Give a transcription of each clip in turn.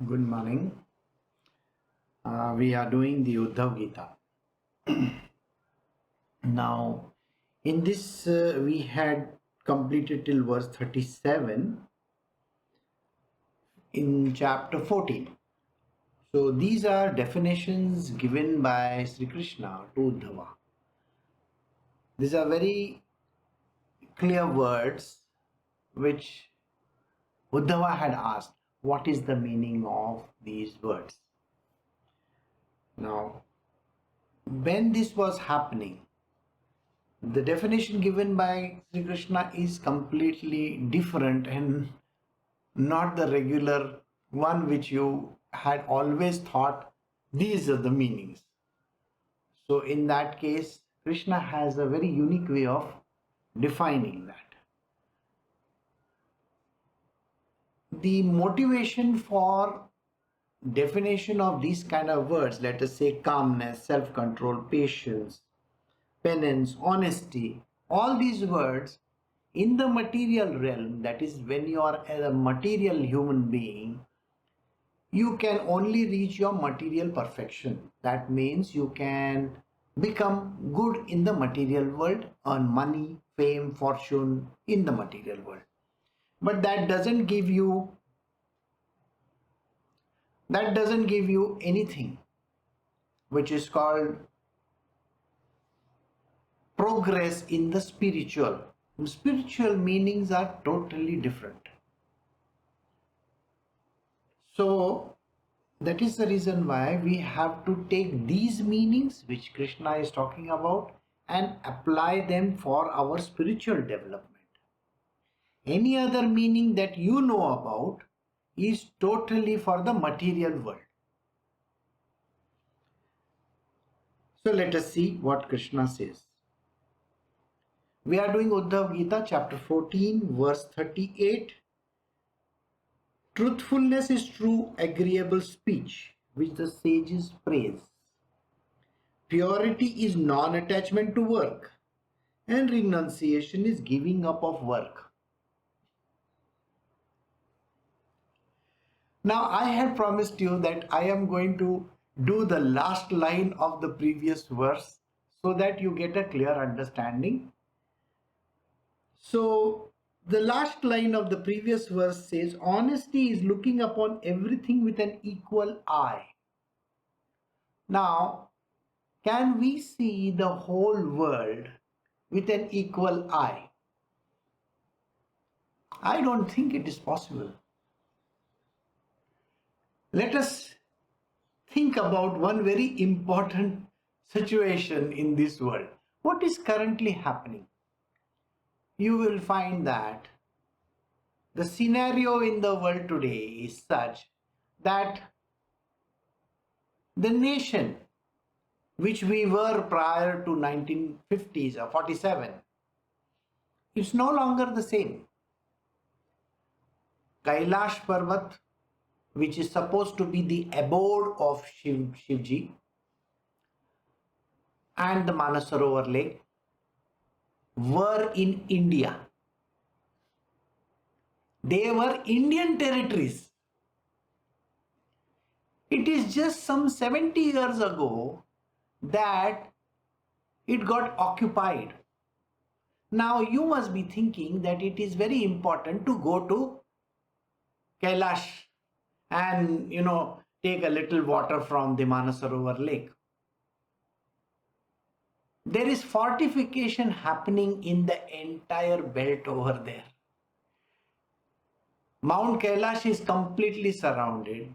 Good morning. We are doing the Uddhava Gita. Now, in this, we had completed till verse 37 in chapter 14. So, these are definitions given by Sri Krishna to Uddhava. These are very clear words which Uddhava had asked, what is the meaning of these words? Now, when this was happening, the definition given by Sri Krishna is completely different and not the regular one which you had always thought these are the meanings. So, in that case, Krishna has a very unique way of defining that. The motivation for definition of these kind of words, let us say calmness, self-control, patience, penance, honesty, all these words in the material realm, that is when you are a material human being, you can only reach your material perfection. That means you can become good in the material world, earn money, fame, fortune in the material world. But that doesn't give you anything which is called progress in the spiritual. Spiritual meanings are totally different. So that is the reason why we have to take these meanings which Krishna is talking about and apply them for our spiritual development. Any other meaning that you know about is totally for the material world. So let us see what Krishna says. We are doing Uddhava Gita chapter 14 verse 38. Truthfulness is true, agreeable speech, which the sages praise. Purity is non-attachment to work, and renunciation is giving up of work. Now, I had promised you that I am going to do the last line of the previous verse so that you get a clear understanding. So, the last line of the previous verse says, honesty is looking upon everything with an equal eye. Now, can we see the whole world with an equal eye? I don't think it is possible. Let us think about one very important situation in this world. What is currently happening? You will find that the scenario in the world today is such that the nation which we were prior to 1950s or 47 is no longer the same. Kailash Parvat, which is supposed to be the abode of Shivji, and the Manasarovar Lake were in India. They were Indian territories. It is just some 70 years ago that it got occupied. Now you must be thinking that it is very important to go to Kailash and take a little water from the Manasarovar Lake. There is fortification happening in the entire belt over there. Mount Kailash is completely surrounded.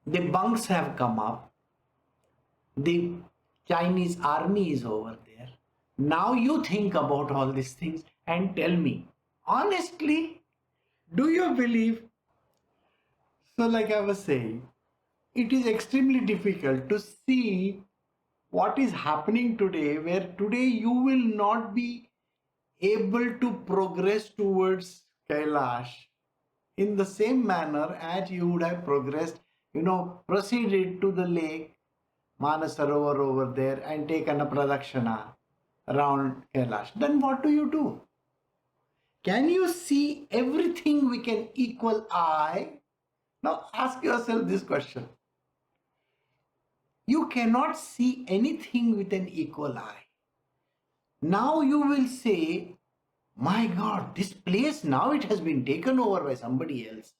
The bunks have come up. The Chinese army is over there. Now you think about all these things and tell me, honestly, do you believe? So like I was saying, it is extremely difficult to see what is happening today, where today you will not be able to progress towards Kailash in the same manner as you would have progressed, proceeded to the lake Manasarovar over there and taken a pradakshana around Kailash. Then what do you do? Can you see everything with an equal eye? Now ask yourself this question. You cannot see anything with an equal eye. Now you will say, my God, this place now it has been taken over by somebody else.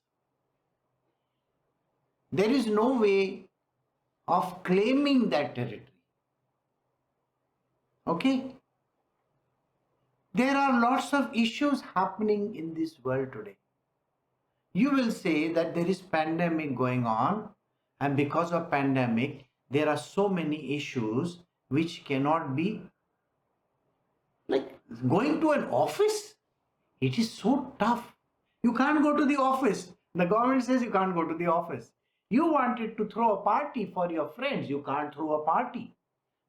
There is no way of claiming that territory. Okay? There are lots of issues happening in this world today. You will say that there is pandemic going on, and because of pandemic, there are so many issues which cannot be, like going to an office. It is so tough. You can't go to the office. The government says you can't go to the office. You wanted to throw a party for your friends. You can't throw a party.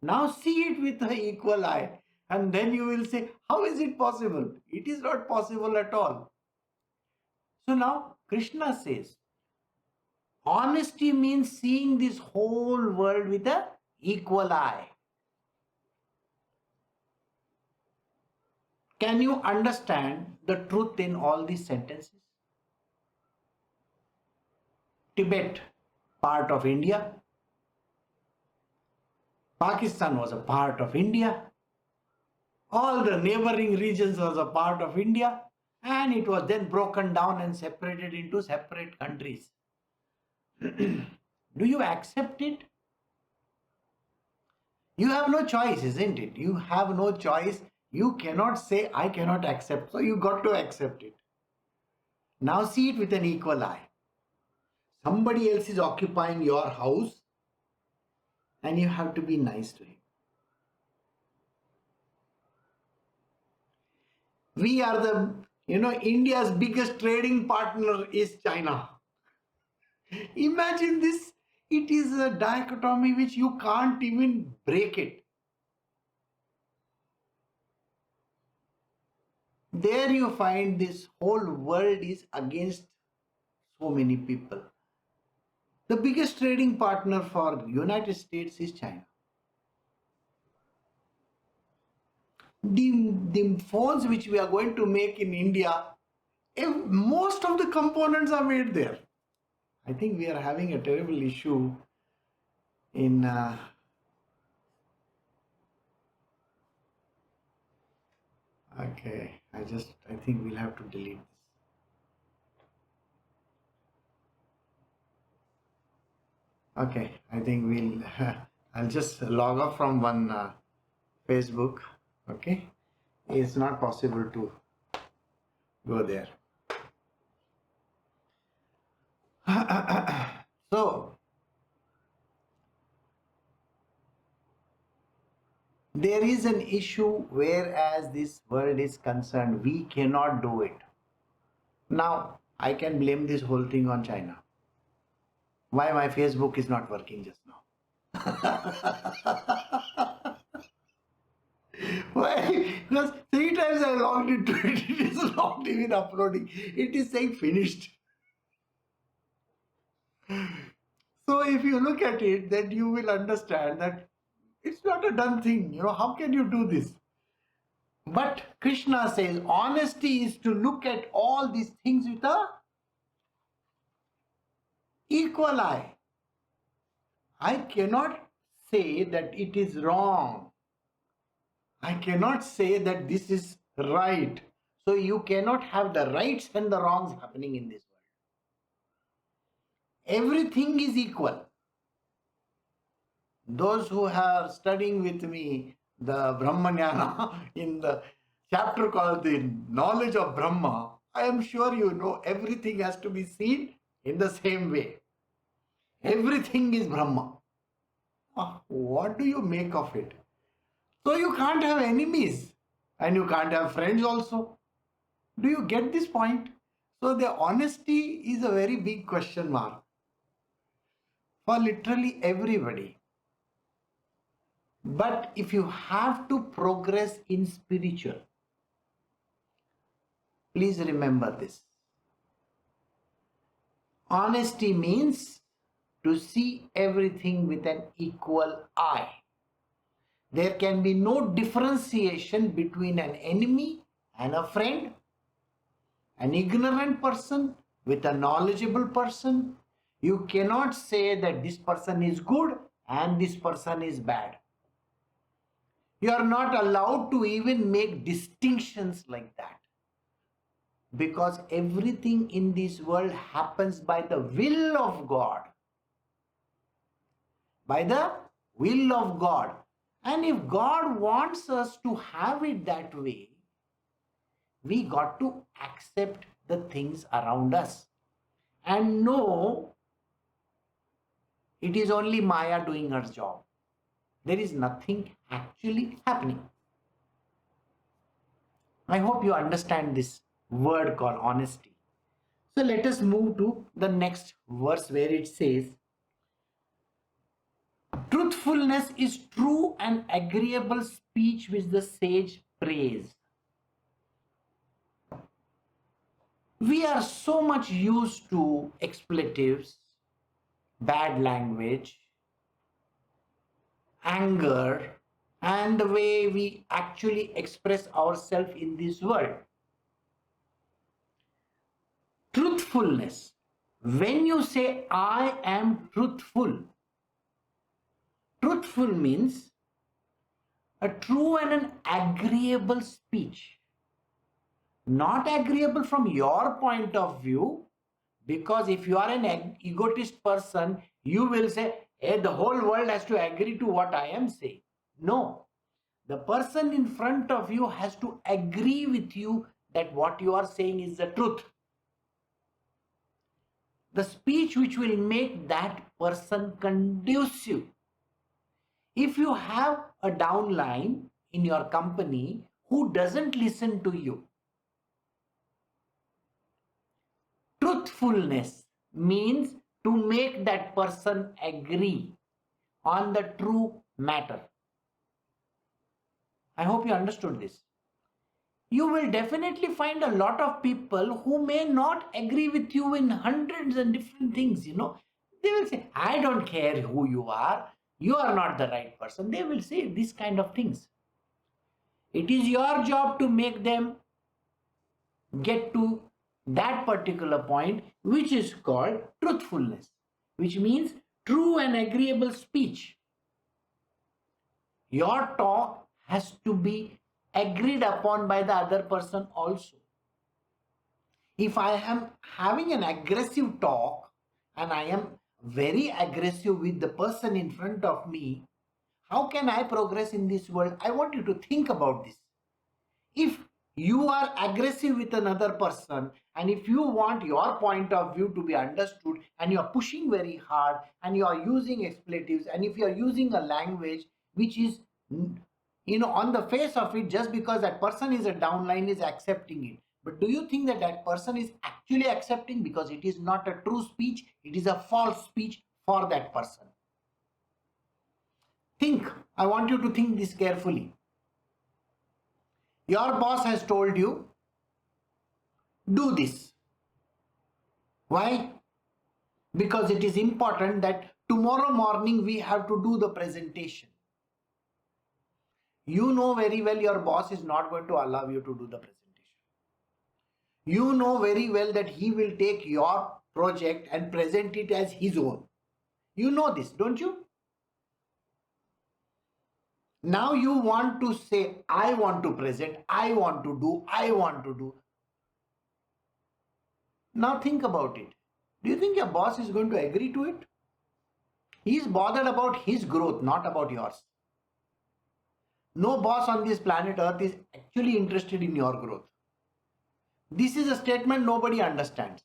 Now see it with an equal eye. And then you will say, how is it possible? It is not possible at all. So now Krishna says, honesty means seeing this whole world with an equal eye. Can you understand the truth in all these sentences? Tibet, part of India. Pakistan was a part of India. All the neighboring regions was a part of India. And it was then broken down and separated into separate countries. Do you accept it? You have no choice, isn't it? You have no choice. You cannot say, I cannot accept. So you got to accept it. Now see it with an equal eye. Somebody else is occupying your house and you have to be nice to him. We are the, India's biggest trading partner is China. Imagine this. It is a dichotomy which you can't even break it. There you find this whole world is against so many people. The biggest trading partner for the United States is China. The phones which we are going to make in India, most of the components are made there. I think we are having a terrible issue in okay, I think we'll have to delete this. Okay, I think I'll just log off from one Facebook. Okay, it's not possible to go there. So there is an issue whereas this world is concerned, we cannot do it. Now I can blame this whole thing on China. Why my Facebook is not working just now? Why? Because 3 times I logged into it, it is not even uploading. It is saying finished. So if you look at it, then you will understand that it's not a done thing. How can you do this? But Krishna says honesty is to look at all these things with a equal eye. I cannot say that it is wrong. I cannot say that this is right. So you cannot have the rights and the wrongs happening in this world. Everything is equal. Those who are studying with me the Brahmanyana in the chapter called the knowledge of Brahma, I am sure you know everything has to be seen in the same way. Everything is Brahma. What do you make of it? So you can't have enemies and you can't have friends also. Do you get this point? So the honesty is a very big question mark for literally everybody. But if you have to progress in spiritual, please remember this. Honesty means to see everything with an equal eye. There can be no differentiation between an enemy and a friend, an ignorant person with a knowledgeable person, You cannot say that this person is good and this person is bad. You are not allowed to even make distinctions like that, because everything in this world happens by the will of God. By the will of God. And if God wants us to have it that way, we got to accept the things around us and know it is only Maya doing her job. There is nothing actually happening. I hope you understand this word called honesty. So let us move to the next verse where it says, truthfulness is true and agreeable speech which the sage praise. We are so much used to expletives, bad language, anger, and the way we actually express ourselves in this world. Truthfulness. When you say, I am truthful, truthful means a true and an agreeable speech. Not agreeable from your point of view, because if you are an egotist person, you will say, hey, the whole world has to agree to what I am saying. No, the person in front of you has to agree with you that what you are saying is the truth. The speech which will make that person conducive. If you have a downline in your company who doesn't listen to you, truthfulness means to make that person agree on the true matter. I hope you understood this. You will definitely find a lot of people who may not agree with you in hundreds and different things, They will say, I don't care who you are not the right person. They will say this kind of things. It is your job to make them get to that particular point, which is called truthfulness, which means true and agreeable speech. Your talk has to be agreed upon by the other person also. If I am having an aggressive talk and I am very aggressive with the person in front of me, how can I progress in this world? I want you to think about this. If you are aggressive with another person and if you want your point of view to be understood and you are pushing very hard and you are using expletives and if you are using a language which is on the face of it, just because that person is a downline is accepting it, but do you think that that person is actually accepting? Because it is not a true speech, it is a false speech for that person. Think. I want you to think this carefully. Your boss has told you, do this. Why? Because it is important that tomorrow morning we have to do the presentation. You know very well your boss is not going to allow you to do the presentation. You know very well that he will take your project and present it as his own. You know this, don't you? Now you want to say, I want to present, I want to do. Now think about it. Do you think your boss is going to agree to it? He is bothered about his growth, not about yours. No boss on this planet Earth is actually interested in your growth. This is a statement nobody understands.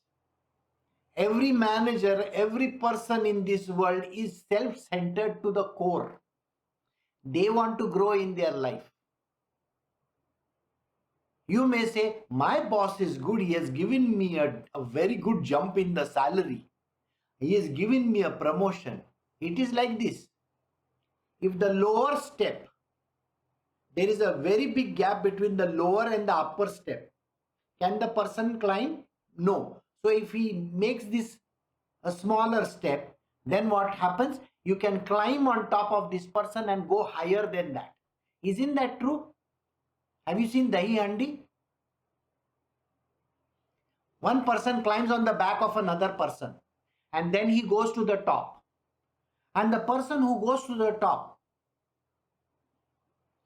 Every manager, every person in this world is self-centered to the core. They want to grow in their life. You may say, my boss is good. He has given me a very good jump in the salary. He has given me a promotion. It is like this. If the lower step, there is a very big gap between the lower and the upper step. Can the person climb? No. So if he makes this a smaller step, then what happens? You can climb on top of this person and go higher than that. Isn't that true? Have you seen Dahi Handi? One person climbs on the back of another person and then he goes to the top. And the person who goes to the top,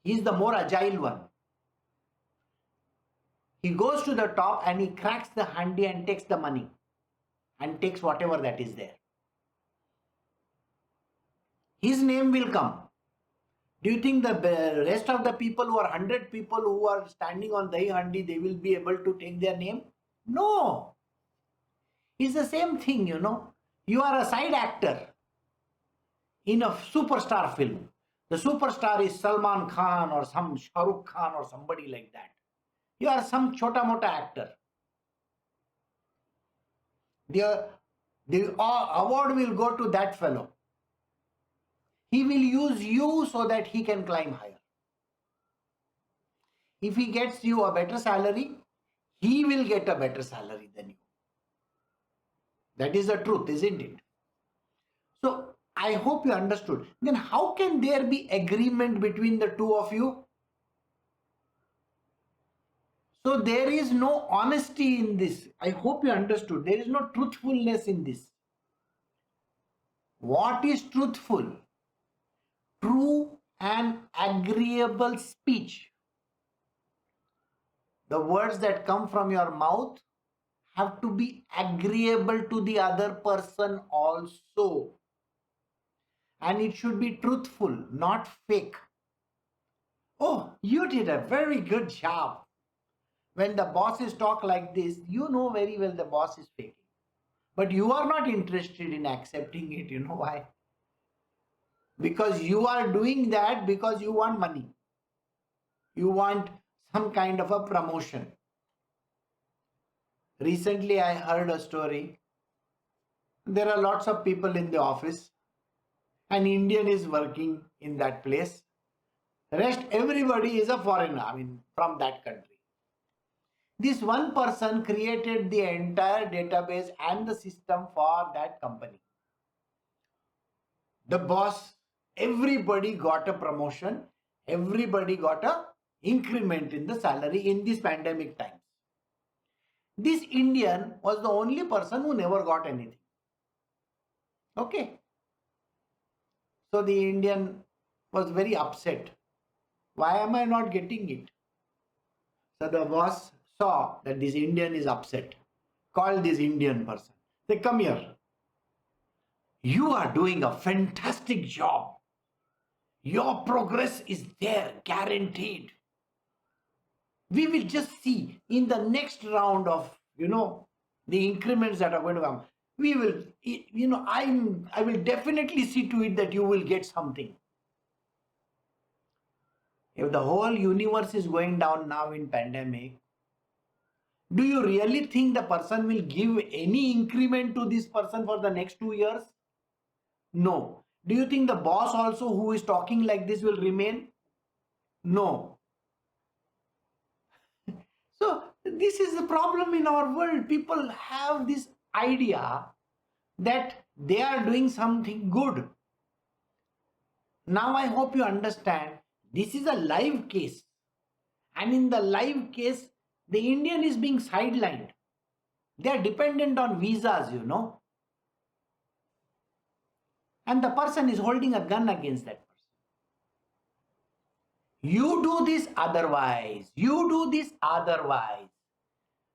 he is the more agile one. He goes to the top and he cracks the handi and takes the money and takes whatever that is there. His name will come. Do you think the rest of the people who are 100 people who are standing on Dahi Handi, they will be able to take their name? No. It's the same thing, you know. You are a side actor in a superstar film. The superstar is Salman Khan or some Shah Rukh Khan or somebody like that. You are some chota mota actor. The award will go to that fellow. He will use you so that he can climb higher. If he gets you a better salary, he will get a better salary than you. That is the truth, isn't it? So I hope you understood. Then how can there be agreement between the two of you? So there is no honesty in this. I hope you understood. There is no truthfulness in this. What is truthful? True and agreeable speech. The words that come from your mouth have to be agreeable to the other person also. And it should be truthful, not fake. Oh, you did a very good job. When the bosses talk like this, you know very well the boss is faking. But you are not interested in accepting it. You know why? Because you are doing that because you want money. You want some kind of a promotion. Recently, I heard a story. There are lots of people in the office. An Indian is working in that place. The rest, everybody is a foreigner, from that country. This one person created the entire database and the system for that company. The boss, everybody got a promotion. Everybody got a increment in the salary in this pandemic times. This Indian was the only person who never got anything. Okay. So the Indian was very upset. Why am I not getting it? So the boss saw that this Indian is upset. Called this Indian person. Say, come here. You are doing a fantastic job. Your progress is there, guaranteed. We will just see in the next round of, the increments that are going to come. We will, I will definitely see to it that you will get something. If the whole universe is going down now in pandemic, do you really think the person will give any increment to this person for the next 2 years? No. Do you think the boss also who is talking like this will remain? No. So this is the problem in our world. People have this idea that they are doing something good. Now I hope you understand this is a live case. And in the live case, the Indian is being sidelined. They are dependent on visas, And the person is holding a gun against that person. You do this otherwise. You do this otherwise.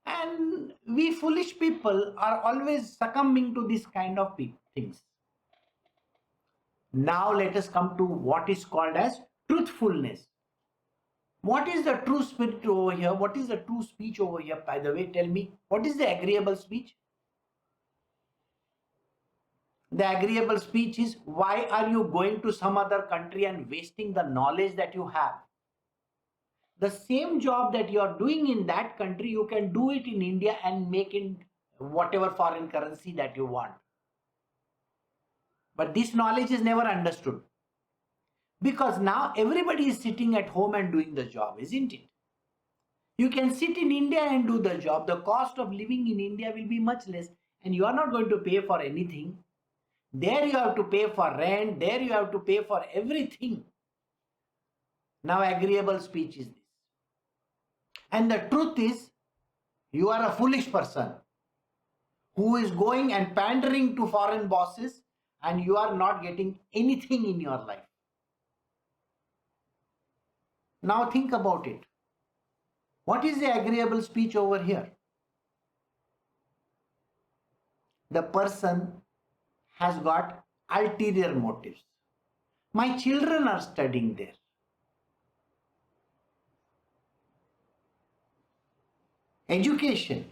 And we foolish people are always succumbing to this kind of things. Now let us come to what is called as truthfulness. What is the true spirit over here? What is the true speech over here? By the way, tell me, what is the agreeable speech? The agreeable speech is, why are you going to some other country and wasting the knowledge that you have? The same job that you are doing in that country, you can do it in India and make in whatever foreign currency that you want. But this knowledge is never understood. Because now everybody is sitting at home and doing the job, isn't it? You can sit in India and do the job. The cost of living in India will be much less and you are not going to pay for anything. There you have to pay for rent. There you have to pay for everything. Now agreeable speech is this. And the truth is, you are a foolish person who is going and pandering to foreign bosses, and you are not getting anything in your life. Now think about it. What is the agreeable speech over here? The person has got ulterior motives. My children are studying there. Education.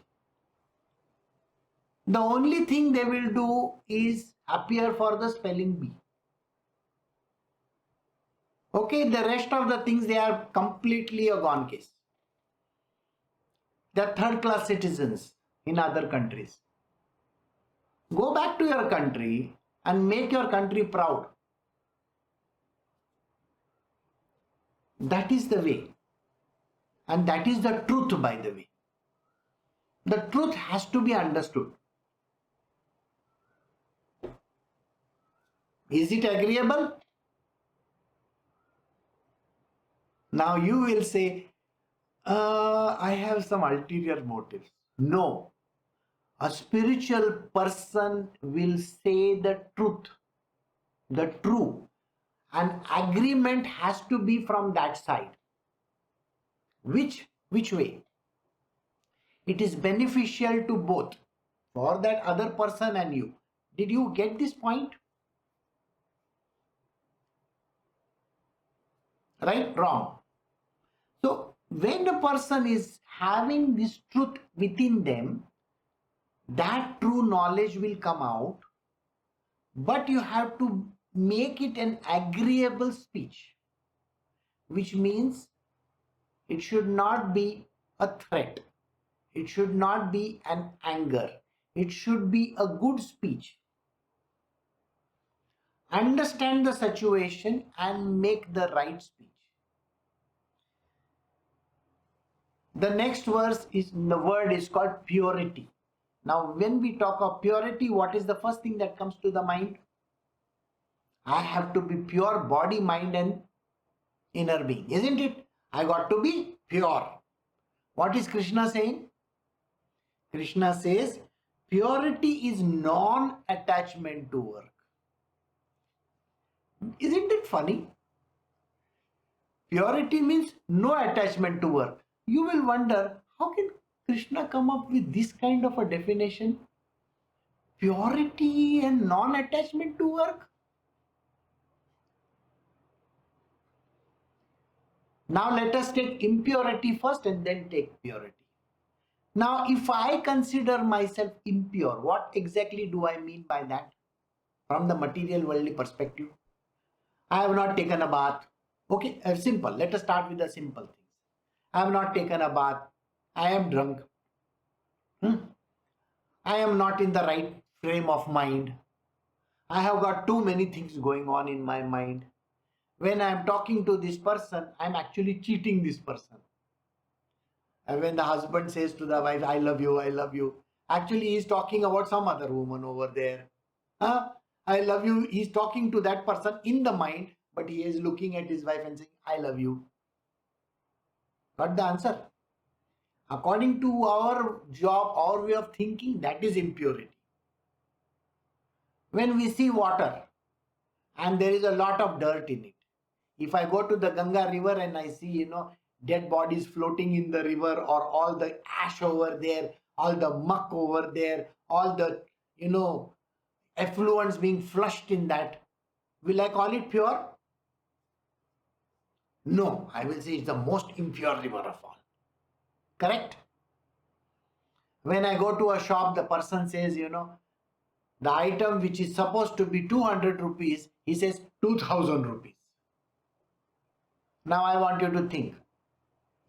The only thing they will do is appear for the spelling bee. Okay, the rest of the things, they are completely a gone case. They are third class citizens in other countries. Go back to your country and make your country proud. That is the way. And that is the truth, by the way. The truth has to be understood. Is it agreeable? Now you will say, I have some ulterior motives. No. A spiritual person will say the truth, the true. An agreement has to be from that side. Which way? It is beneficial to both, for that other person and you. Did you get this point? Right? Wrong. So when a person is having this truth within them, that true knowledge will come out, but you have to make it an agreeable speech, which means it should not be a threat. It should not be an anger. It should be a good speech. Understand the situation and make the right speech. The next verse is, the word is called purity. Now, when we talk of purity, what is the first thing that comes to the mind? I have to be pure body, mind and inner being, isn't it? I got to be pure. What is Krishna saying? Krishna says, purity is non-attachment to work. Isn't it funny? Purity means no attachment to work. You will wonder, how can Krishna come up with this kind of a definition? Purity and non-attachment to work? Now let us take impurity first and then take purity. Now, if I consider myself impure, what exactly do I mean by that? From the material worldly perspective, I have not taken a bath. Okay, simple. Let us start with the simple things. I have not taken a bath. I am drunk. I am not in the right frame of mind. I have got too many things going on in my mind. When I am talking to this person, I am actually cheating this person. And when the husband says to the wife, I love you, actually he is talking about some other woman over there. I love you, he is talking to that person in the mind, but he is looking at his wife and saying, I love you. Got the answer? According to our job, our way of thinking, that is impurity. When we see water and there is a lot of dirt in it, if I go to the Ganga river and I see, dead bodies floating in the river, or all the ash over there, all the muck over there, all the, effluents being flushed in that, will I call it pure? No, I will say it's the most impure river of all. Correct? When I go to a shop, the person says, the item which is supposed to be 200 rupees, he says 2000 rupees. Now I want you to think,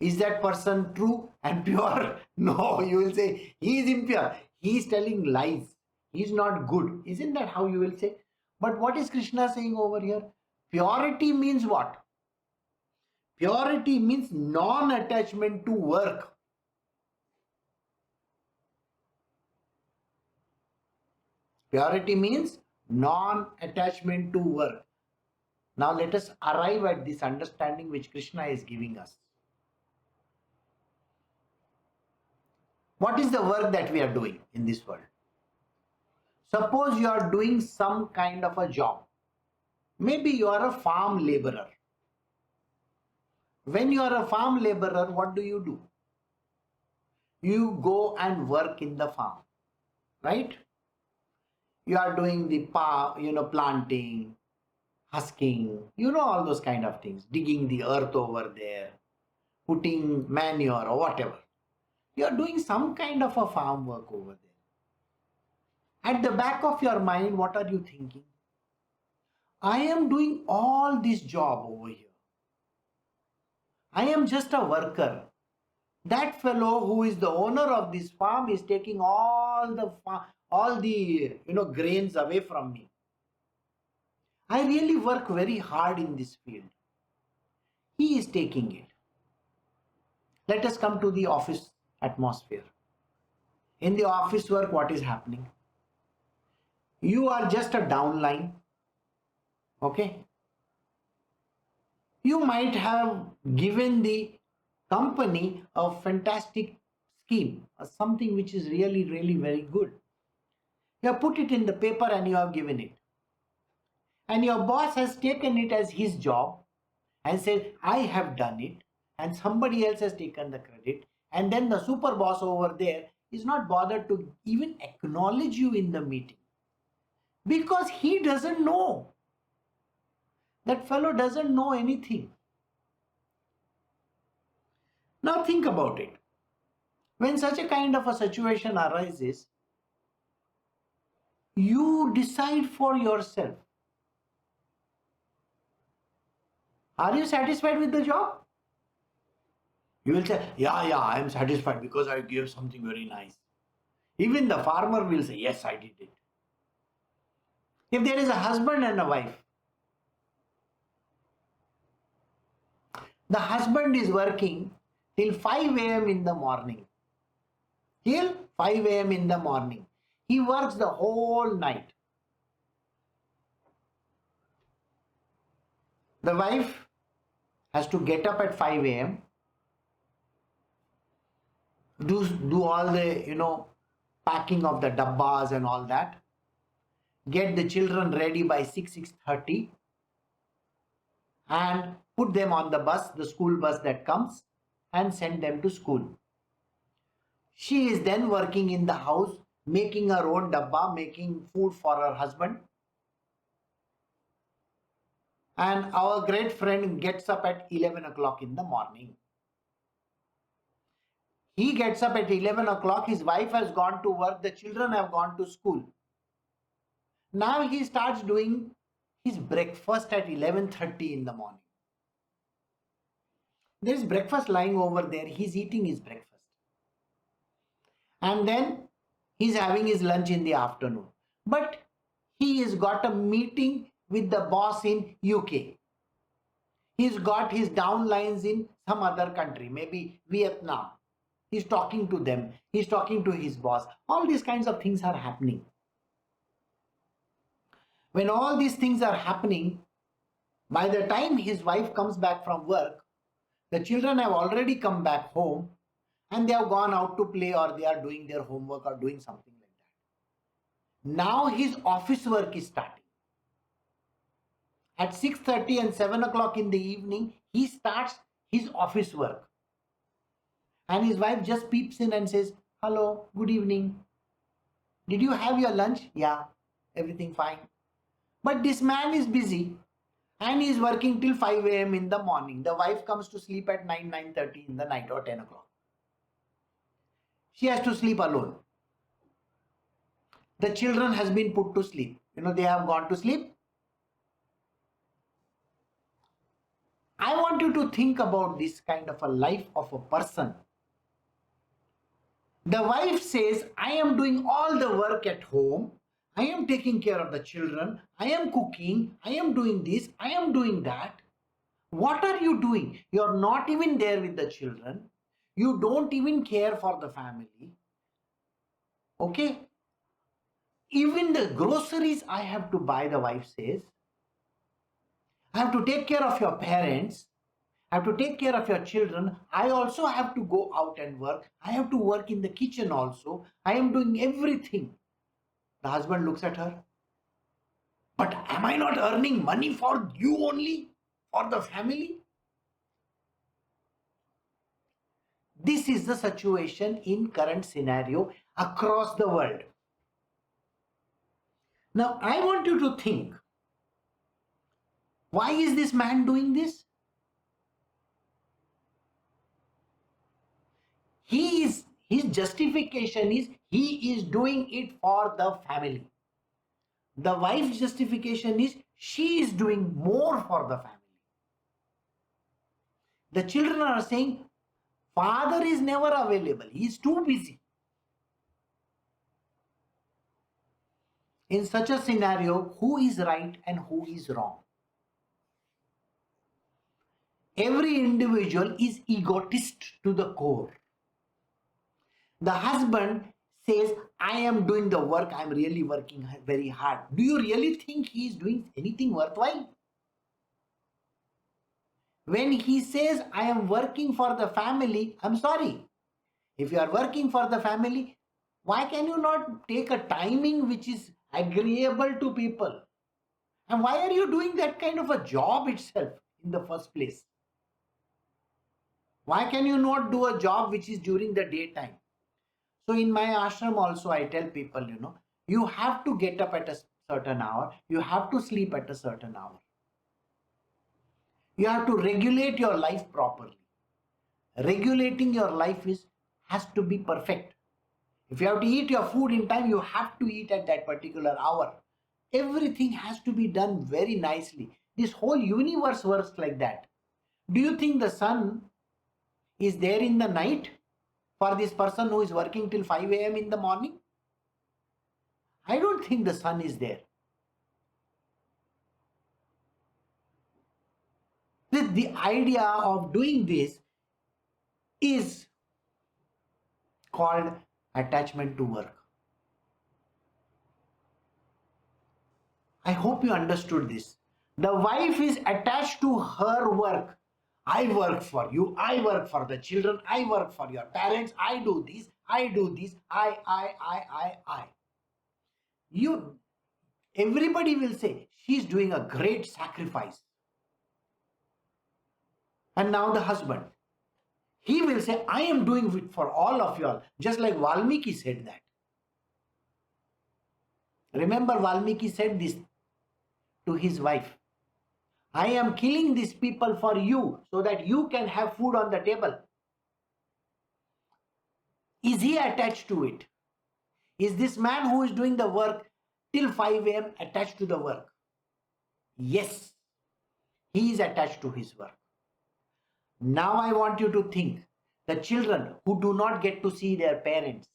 is that person true and pure? No, you will say he is impure. He is telling lies. He is not good. Isn't that how you will say? But what is Krishna saying over here? Purity means what? Purity means non-attachment to work. Purity means non-attachment to work. Now let us arrive at this understanding which Krishna is giving us. What is the work that we are doing in this world? Suppose you are doing some kind of a job. Maybe you are a farm laborer. When you are a farm laborer, what do? You go and work in the farm, right? You are doing the planting, husking, all those kind of things, digging the earth over there, putting manure or whatever. You are doing some kind of a farm work over there. At the back of your mind, what are you thinking? I am doing all this job over here. I am just a worker. That fellow who is the owner of this farm is taking all the grains away from me. I really work very hard in this field. He is taking it. Let us come to the office atmosphere. In the office work, what is happening? You are just a downline. Okay? You might have given the company a fantastic scheme, something which is really, really very good. You have put it in the paper and you have given it. And your boss has taken it as his job and said, I have done it, and somebody else has taken the credit. And then the super boss over there is not bothered to even acknowledge you in the meeting because he doesn't know. That fellow doesn't know anything. Now think about it. When such a kind of a situation arises, you decide for yourself. Are you satisfied with the job? You will say, yeah, I am satisfied because I gave something very nice. Even the farmer will say, yes, I did it. If there is a husband and a wife, the husband is working till 5 a.m. in the morning. Till 5 a.m. in the morning. He works the whole night. The wife has to get up at 5 a.m. Do all the, packing of the dabbas and all that. Get the children ready by 6:30 and put them on the bus, the school bus that comes, and send them to school. She is then working in the house, making her own dabba, making food for her husband. And our great friend gets up at 11 o'clock in the morning. He gets up at 11 o'clock, his wife has gone to work, the children have gone to school. Now he starts doing his breakfast at 11:30 in the morning. There is breakfast lying over there, he's eating his breakfast. And then he's having his lunch in the afternoon. But he has got a meeting with the boss in UK. He's got his downlines in some other country, maybe Vietnam. He's talking to them. He's talking to his boss. All these kinds of things are happening. When all these things are happening, by the time his wife comes back from work, the children have already come back home and they have gone out to play or they are doing their homework or doing something like that. Now his office work is starting. At 6:30 and 7 o'clock in the evening, he starts his office work. And his wife just peeps in and says, hello, good evening. Did you have your lunch? Yeah, everything fine. But this man is busy and he is working till 5 a.m. in the morning. The wife comes to sleep at 9:30 in the night or 10 o'clock. She has to sleep alone. The children has been put to sleep. They have gone to sleep. I want you to think about this kind of a life of a person. The wife says, I am doing all the work at home. I am taking care of the children. I am cooking. I am doing this. I am doing that. What are you doing? You are not even there with the children. You don't even care for the family. Okay? Even the groceries I have to buy, the wife says. I have to take care of your parents. I have to take care of your children. I also have to go out and work. I have to work in the kitchen also. I am doing everything. The husband looks at her. But am I not earning money for you only? For the family? This is the situation in current scenario across the world. Now, I want you to think, why is this man doing this? His justification is he is doing it for the family. The wife's justification is she is doing more for the family. The children are saying, father is never available. He is too busy. In such a scenario, who is right and who is wrong? Every individual is egotist to the core. The husband says, I am doing the work, I am really working very hard. Do you really think he is doing anything worthwhile? When he says, I am working for the family, I'm sorry. If you are working for the family, why can you not take a timing which is agreeable to people? And why are you doing that kind of a job itself in the first place? Why can you not do a job which is during the daytime? So in my ashram also, I tell people, you have to get up at a certain hour. You have to sleep at a certain hour. You have to regulate your life properly. Regulating your life has to be perfect. If you have to eat your food in time, you have to eat at that particular hour. Everything has to be done very nicely. This whole universe works like that. Do you think the sun is there in the night for this person who is working till 5 a.m. in the morning? I don't think the sun is there. The idea of doing this is called attachment to work. I hope you understood this. The wife is attached to her work. I work for you. I work for the children. I work for your parents. I do this. I do this. I. Everybody will say, she's doing a great sacrifice. And now the husband, he will say, I am doing it for all of you all. Just like Valmiki said that. Remember, Valmiki said this to his wife. I am killing these people for you so that you can have food on the table. Is he attached to it? Is this man who is doing the work till 5 a.m. attached to the work? Yes, he is attached to his work. Now I want you to think, the children who do not get to see their parents,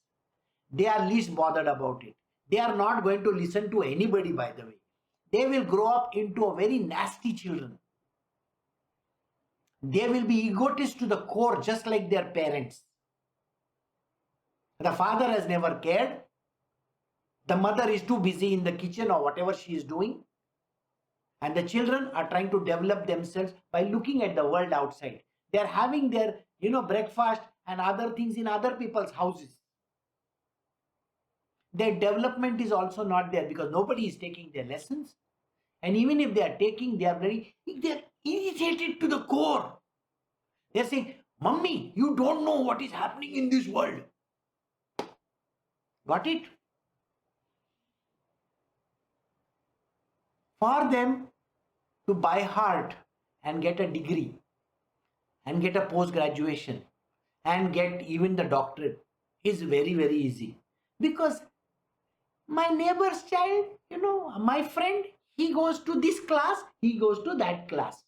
they are least bothered about it. They are not going to listen to anybody, by the way. They will grow up into a very nasty children. They will be egotists to the core, just like their parents. The father has never cared. The mother is too busy in the kitchen or whatever she is doing. And the children are trying to develop themselves by looking at the world outside. They are having their, breakfast and other things in other people's houses. Their development is also not there because nobody is taking their lessons. And even if they are taking, they are irritated to the core. They are saying, Mummy, you don't know what is happening in this world. Got it? For them to by heart and get a degree and get a post-graduation and get even the doctorate is very, very easy. Because my neighbor's child, my friend, he goes to this class, he goes to that class.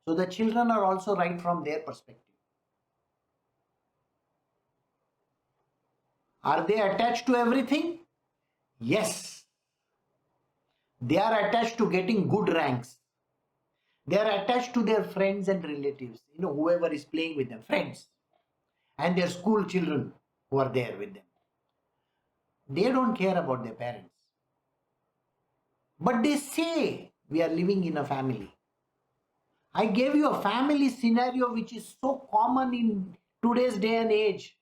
So the children are also right from their perspective. Are they attached to everything? Yes. They are attached to getting good ranks. They are attached to their friends and relatives, whoever is playing with them, friends, and their school children who are there with them. They don't care about their parents. But they say we are living in a family. I gave you a family scenario which is so common in today's day and age.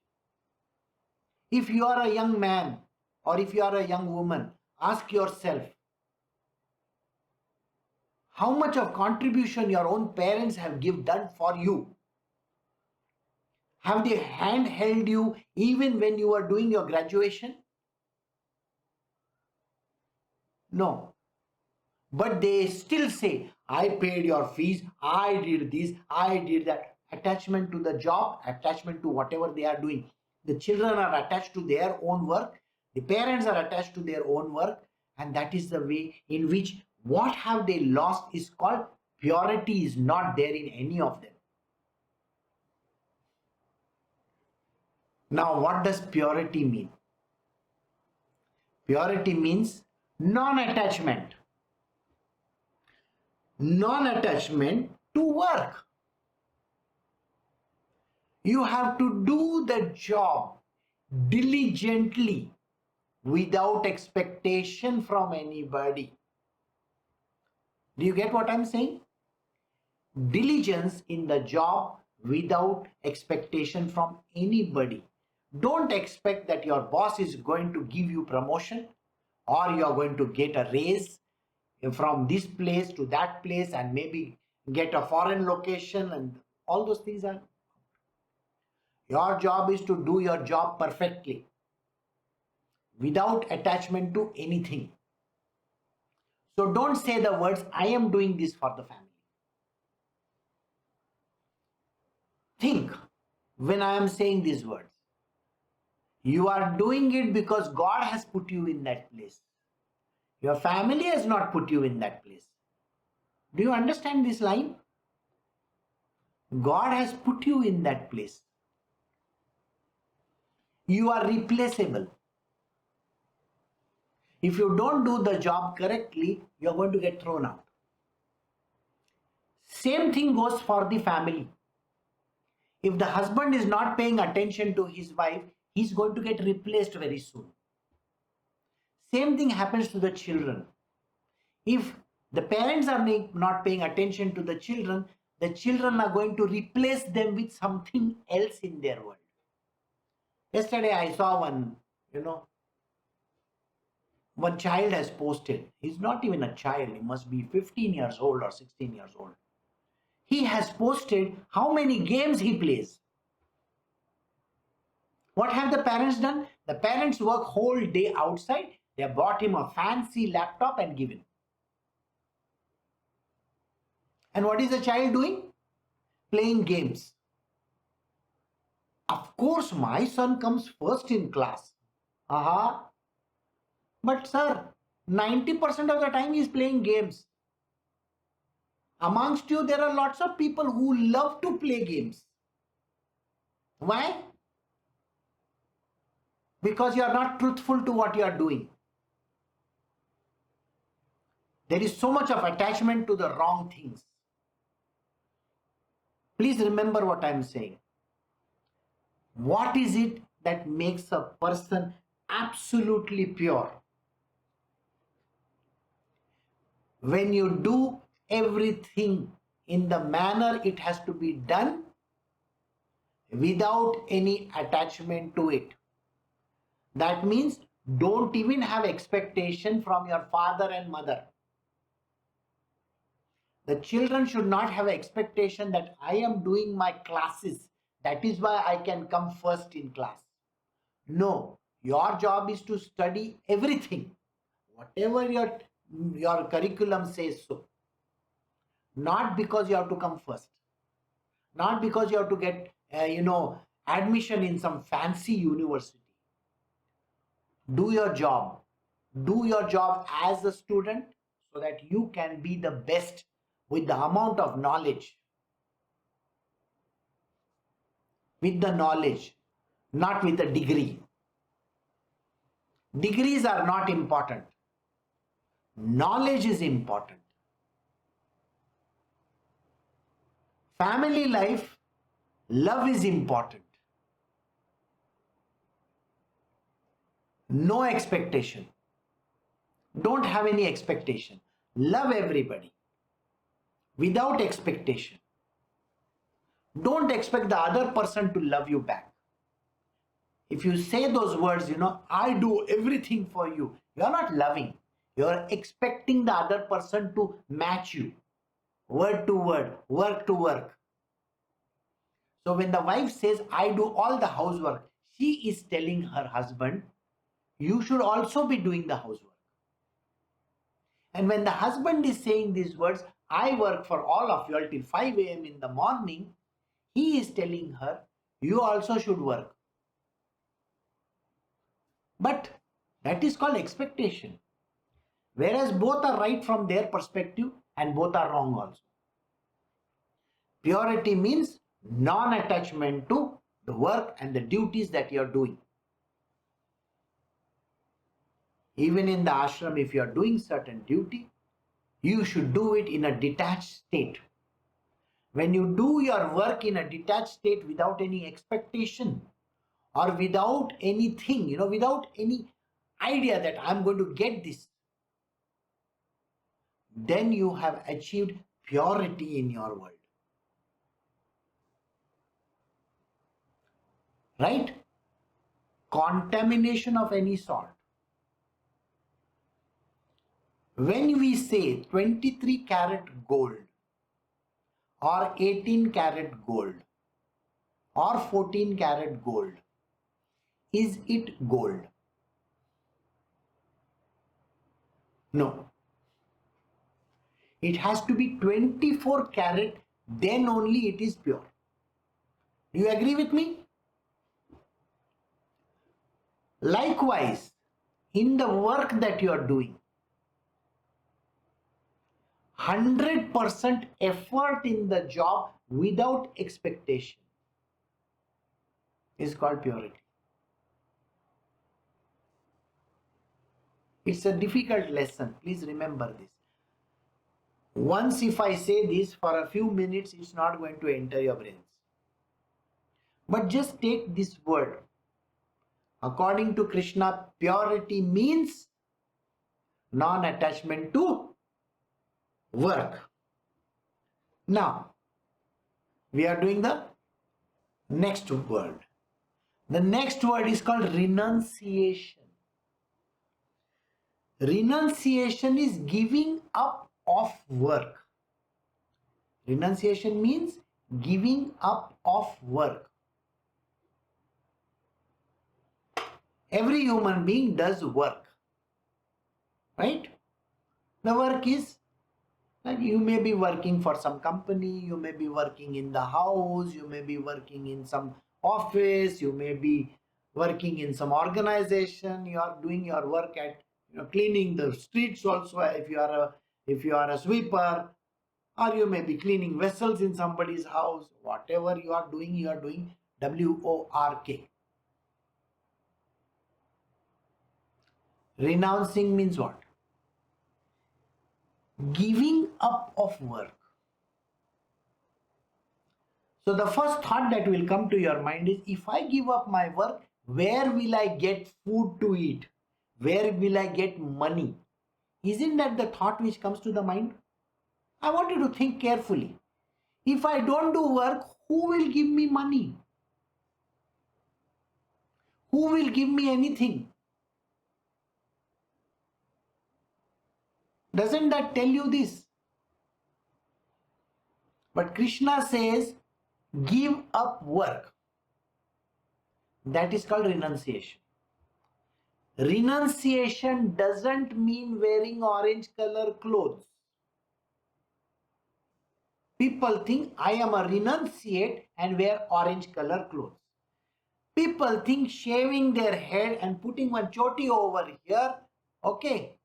If you are a young man or if you are a young woman, ask yourself, how much of contribution your own parents have done for you? Have they handheld you even when you were doing your graduation? No. But they still say, I paid your fees, I did this, I did that. Attachment to the job, attachment to whatever they are doing. The children are attached to their own work, the parents are attached to their own work, and that is the way in which what have they lost is called purity is not there in any of them. Now, what does purity mean? Purity means non-attachment. Non-attachment to work. You have to do the job diligently without expectation from anybody. Do you get what I'm saying? Diligence in the job without expectation from anybody. Don't expect that your boss is going to give you promotion or you're going to get a raise from this place to that place and maybe get a foreign location, and all those things are. Your job is to do your job perfectly without attachment to anything. So don't say the words, I am doing this for the family. Think when I am saying these words. You are doing it because God has put you in that place. Your family has not put you in that place. Do you understand this line? God has put you in that place. You are replaceable. If you don't do the job correctly, you're going to get thrown out. Same thing goes for the family. If the husband is not paying attention to his wife, he's going to get replaced very soon. Same thing happens to the children. If the parents are not paying attention to the children are going to replace them with something else in their world. Yesterday I saw one child has posted. He's not even a child. He must be 15 years old or 16 years old. He has posted how many games he plays. What have the parents done? The parents work whole day outside. They have bought him a fancy laptop and given. And what is the child doing? Playing games. Of course, my son comes first in class. But sir, 90% of the time he is playing games. Amongst you, there are lots of people who love to play games. Why? Because you are not truthful to what you are doing. There is so much of attachment to the wrong things. Please remember what I am saying. What is it that makes a person absolutely pure? When you do everything in the manner it has to be done without any attachment to it. That means don't even have expectation from your father and mother. The children should not have expectation that I am doing my classes. That is why I can come first in class. No, your job is to study everything. Whatever your curriculum says so. Not because you have to come first. Not because you have to get, admission in some fancy university. Do your job. Do your job as a student so that you can be the best with the amount of knowledge. With the knowledge, not with a degree. Degrees are not important. Knowledge is important. Family life, love is important. No expectation. Don't have any expectation. Love everybody without expectation. Don't expect the other person to love you back. If you say those words, I do everything for you, you're not loving. You're expecting the other person to match you, word to word, work to work. So when the wife says, I do all the housework, she is telling her husband, you should also be doing the housework. And when the husband is saying these words, I work for all of you till 5 a.m. in the morning, he is telling her, you also should work. But that is called expectation. Whereas both are right from their perspective and both are wrong also. Purity means non-attachment to the work and the duties that you are doing. Even in the ashram, if you are doing certain duty, you should do it in a detached state. When you do your work in a detached state without any expectation or without anything, without any idea that I'm going to get this, then you have achieved purity in your world. Right? Contamination of any sort. When we say 23 karat gold or 18 karat gold or 14 karat gold, is it gold? No. It has to be 24 karat, then only it is pure. Do you agree with me? Likewise, in the work that you are doing, 100% effort in the job without expectation is called purity. It's a difficult lesson. Please remember this. Once if I say this for a few minutes, it's not going to enter your brains. But just take this word. According to Krishna, purity means non-attachment to work. Now, we are doing the next word. The next word is called renunciation. Renunciation is giving up of work. Renunciation means giving up of work. Every human being does work, right? The work is that you may be working for some company, you may be working in the house, you may be working in some office, you may be working in some organization, you are doing your work at cleaning the streets also if you are a sweeper, or you may be cleaning vessels in somebody's house. Whatever you are doing WORK. Renouncing means what? Giving up of work. So the first thought that will come to your mind is, if I give up my work, where will I get food to eat? Where will I get money? Isn't that the thought which comes to the mind? I want you to think carefully. If I don't do work, who will give me money? Who will give me anything? Doesn't that tell you this? But Krishna says, give up work. That is called renunciation. Renunciation doesn't mean wearing orange color clothes. People think I am a renunciate and wear orange color clothes. People think shaving their head and putting one choti over here, okay,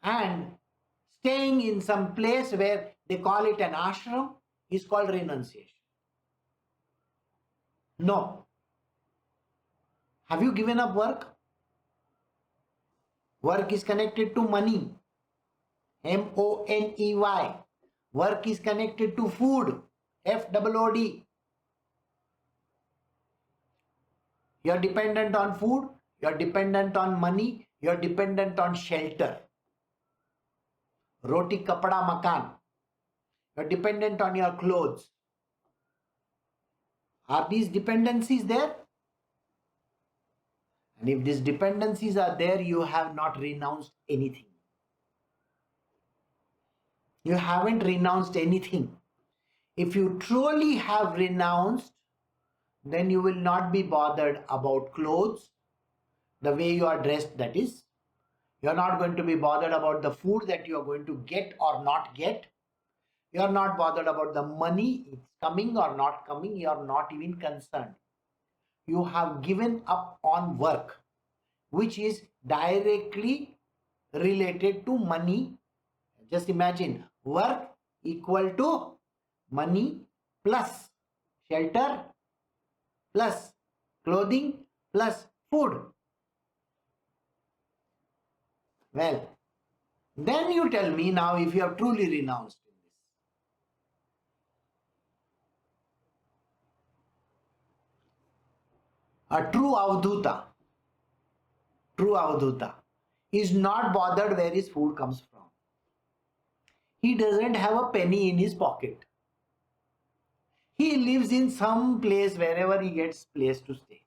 and staying in some place where they call it an ashram is called renunciation. No. Have you given up work? Work is connected to money. MONEY. Work is connected to food. FOOD. You're dependent on food. You're dependent on money. You're dependent on shelter. Roti, kapada, makan. You're dependent on your clothes. Are these dependencies there? And if these dependencies are there, you have not renounced anything. You haven't renounced anything. If you truly have renounced, then you will not be bothered about clothes, the way you are dressed, that is. You are not going to be bothered about the food that you are going to get or not get. You are not bothered about the money, it's coming or not coming. You are not even concerned. You have given up on work, which is directly related to money. Just imagine work equal to money plus shelter plus clothing plus food. Well, then you tell me now if you have truly renounced in this. A true avadhuta is not bothered where his food comes from. He doesn't have a penny in his pocket. He lives in some place wherever he gets place to stay.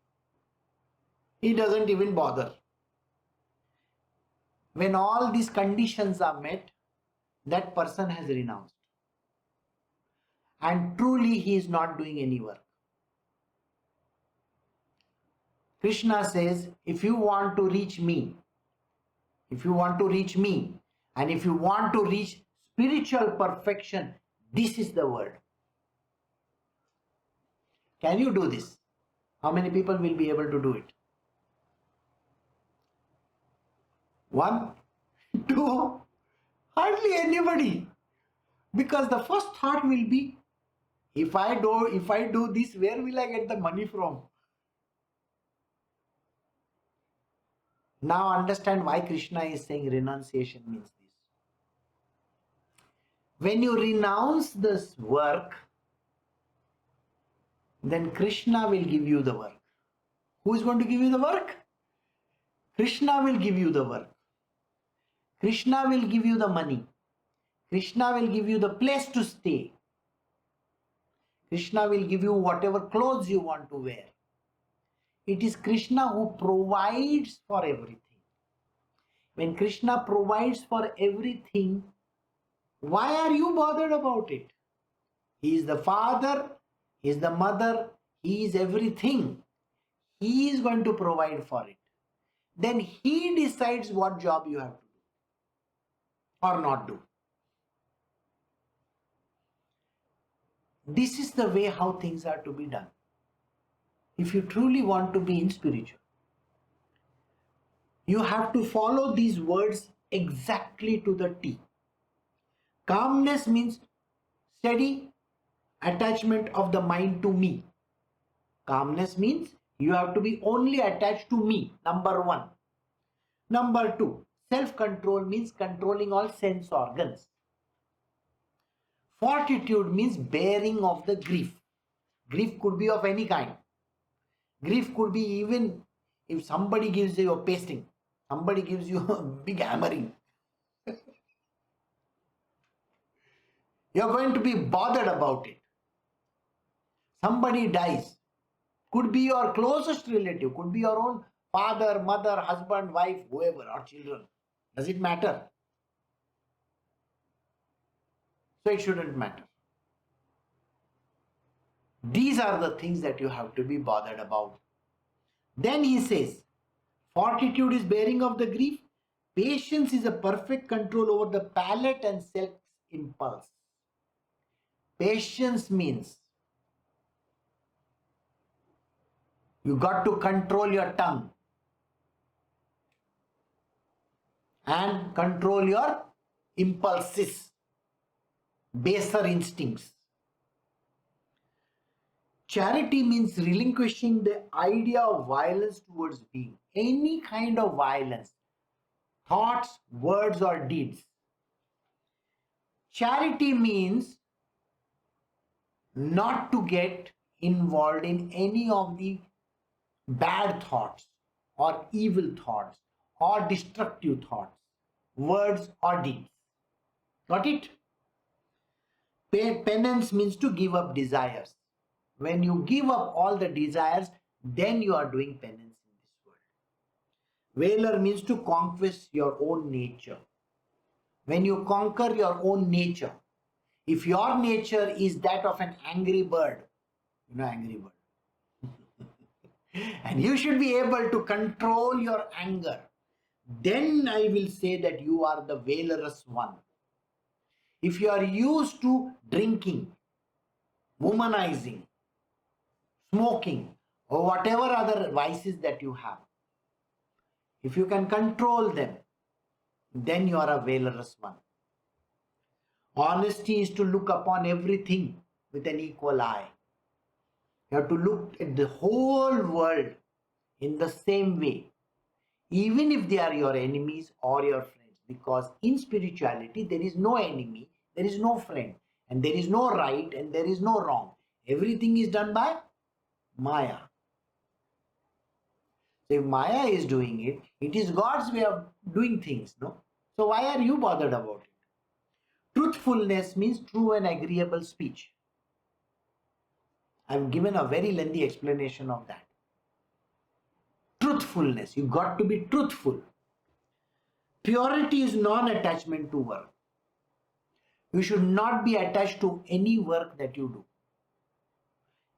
He doesn't even bother. When all these conditions are met, that person has renounced. And truly he is not doing any work. Krishna says, if you want to reach me, and if you want to reach spiritual perfection, this is the word. Can you do this? How many people will be able to do it? 1, 2, hardly anybody. Because the first thought will be, if I do this, where will I get the money from? Now understand why Krishna is saying renunciation means this. When you renounce this work, then Krishna will give you the work. Who is going to give you the work? Krishna will give you the work. Krishna will give you the money. Krishna will give you the place to stay. Krishna will give you whatever clothes you want to wear. It is Krishna who provides for everything. When Krishna provides for everything, why are you bothered about it? He is the father, he is the mother, he is everything. He is going to provide for it. Then he decides what job you have to do or not do. This is the way how things are to be done. If you truly want to be in spiritual, you have to follow these words exactly to the T. Calmness means steady attachment of the mind to me. Calmness means you have to be only attached to me, number 1. Number 2, self-control means controlling all sense organs. Fortitude means bearing of the grief. Grief could be of any kind. Grief could be even if somebody gives you a pasting, somebody gives you a big hammering. You're going to be bothered about it. Somebody dies. Could be your closest relative, could be your own father, mother, husband, wife, whoever, or children. Does it matter? So it shouldn't matter. These are the things that you have to be bothered about. Then he says, fortitude is bearing of the grief. Patience is a perfect control over the palate and self impulse. Patience means you got to control your tongue and control your impulses, baser instincts. Charity means relinquishing the idea of violence towards being. Any kind of violence, thoughts, words, or deeds. Charity means not to get involved in any of the bad thoughts or evil thoughts or destructive thoughts, words or deeds. Got it? Penance means to give up desires. When you give up all the desires, then you are doing penance in this world. Valor means to conquest your own nature. When you conquer your own nature, if your nature is that of an angry bird, angry bird, and you should be able to control your anger, then I will say that you are the valorous one. If you are used to drinking, womanizing, smoking, or whatever other vices that you have, if you can control them, then you are a valorous one. Honesty is to look upon everything with an equal eye. You have to look at the whole world in the same way, even if they are your enemies or your friends. Because in spirituality, there is no enemy, there is no friend, and there is no right and there is no wrong. Everything is done by Maya. So if Maya is doing it, it is God's way of doing things, no? So why are you bothered about it? Truthfulness means true and agreeable speech. I've given a very lengthy explanation of that. Truthfulness, you got to be truthful. Purity is non-attachment to work. You should not be attached to any work that you do.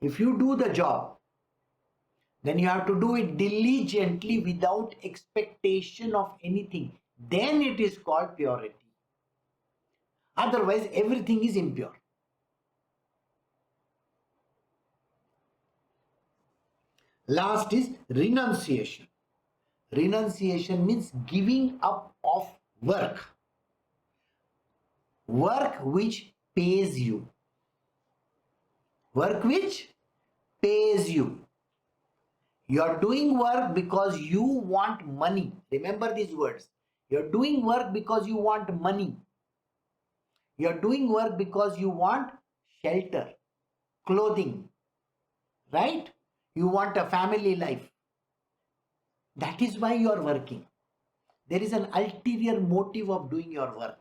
If you do the job, then you have to do it diligently without expectation of anything. Then it is called purity. Otherwise, everything is impure. Last is renunciation. Renunciation means giving up of work. Work which pays you. Work which pays you. You are doing work because you want money. Remember these words. You are doing work because you want money. You are doing work because you want shelter, clothing, right? You want a family life. That is why you are working. There is an ulterior motive of doing your work.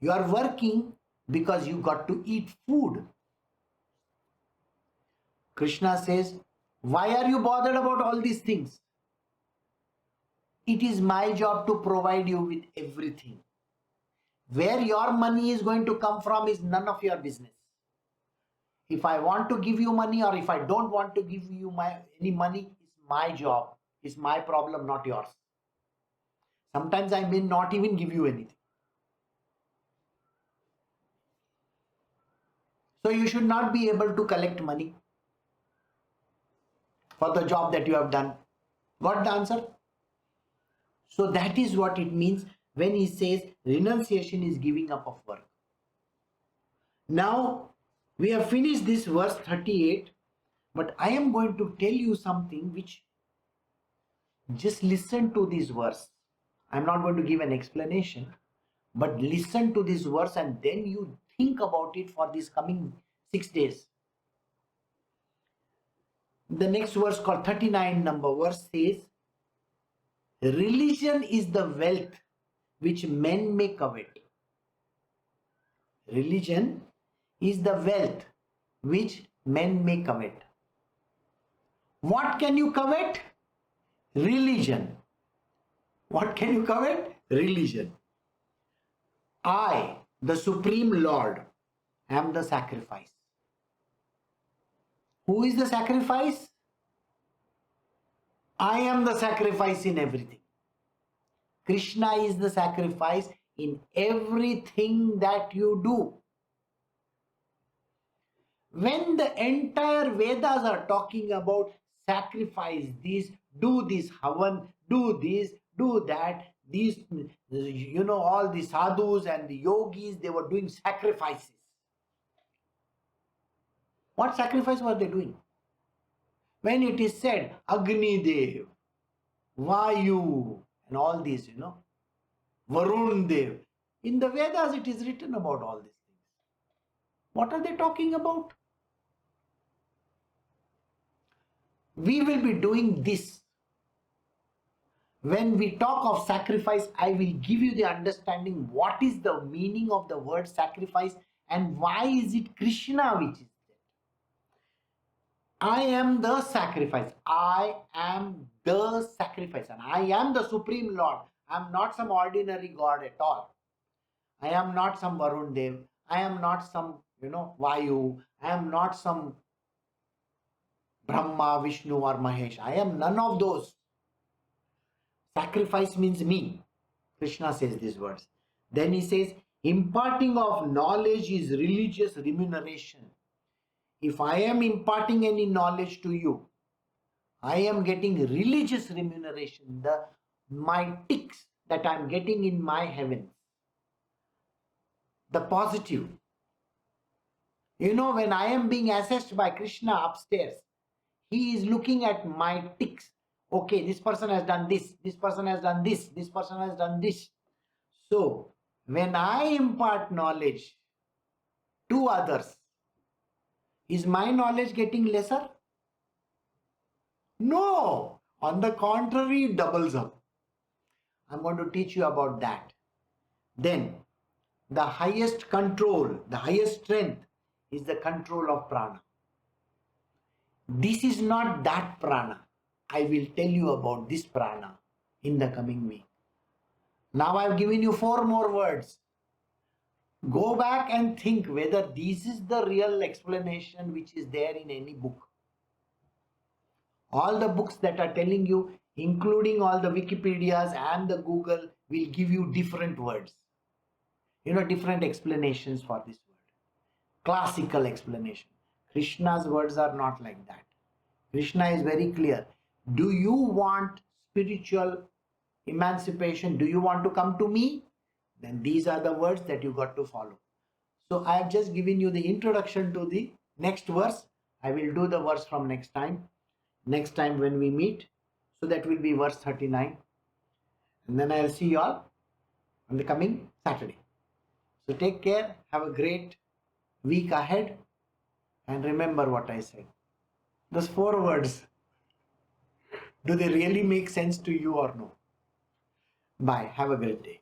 You are working because you got to eat food. Krishna says, why are you bothered about all these things? It is my job to provide you with everything. Where your money is going to come from is none of your business. If I want to give you money or if I don't want to give you any money, it's my job. It's my problem, not yours. Sometimes I may not even give you anything. So you should not be able to collect money for the job that you have done. Got the answer? So that is what it means when he says renunciation is giving up of work. Now we have finished this verse 38, but I am going to tell you something which, just listen to this verse. I am not going to give an explanation, but listen to this verse and then you think about it for these coming 6 days. The next verse, called 39 number verse, says, religion is the wealth which men may covet. Religion is the wealth which men may covet. What can you covet? Religion. What can you covet? Religion. I, the Supreme Lord, am the sacrifice. Who is the sacrifice? I am the sacrifice in everything. Krishna is the sacrifice in everything that you do. When the entire Vedas are talking about sacrifice this, do this havan, do this, do that, these, all the sadhus and the yogis, they were doing sacrifices. What sacrifice were they doing? When it is said, Agni Dev, Vayu, and all these, Varun Dev, in the Vedas it is written about all these things. What are they talking about? We will be doing this. When we talk of sacrifice, I will give you the understanding what is the meaning of the word sacrifice and why is it Krishna which is there. I am the sacrifice. I am the sacrifice. And I am the Supreme Lord. I am not some ordinary God at all. I am not some Varun Dev. I am not some, Vayu. I am not some Brahma, Vishnu or Mahesh. I am none of those. Sacrifice means me. Krishna says these words. Then he says, imparting of knowledge is religious remuneration. If I am imparting any knowledge to you, I am getting religious remuneration, my ticks that I am getting in my heavens. The positive. When I am being assessed by Krishna upstairs, he is looking at my ticks. Okay, this person has done this person has done this person has done this. So, when I impart knowledge to others, is my knowledge getting lesser? No, on the contrary, it doubles up. I'm going to teach you about that. Then, the highest control, the highest strength is the control of prana. This is not that prana. I will tell you about this prana in the coming week. Now I've given you 4 more words. Go back and think whether this is the real explanation which is there in any book. All the books that are telling you, including all the Wikipedias and the Google, will give you different words. Different explanations for this word. Classical explanation. Krishna's words are not like that. Krishna is very clear. Do you want spiritual emancipation? Do you want to come to me? Then these are the words that you got to follow. So I have just given you the introduction to the next verse. I will do the verse from next time when we meet. So that will be verse 39. And then I'll see you all on the coming Saturday. So take care. Have a great week ahead. And remember what I said. Those 4 words. Do they really make sense to you or no? Bye. Have a great day.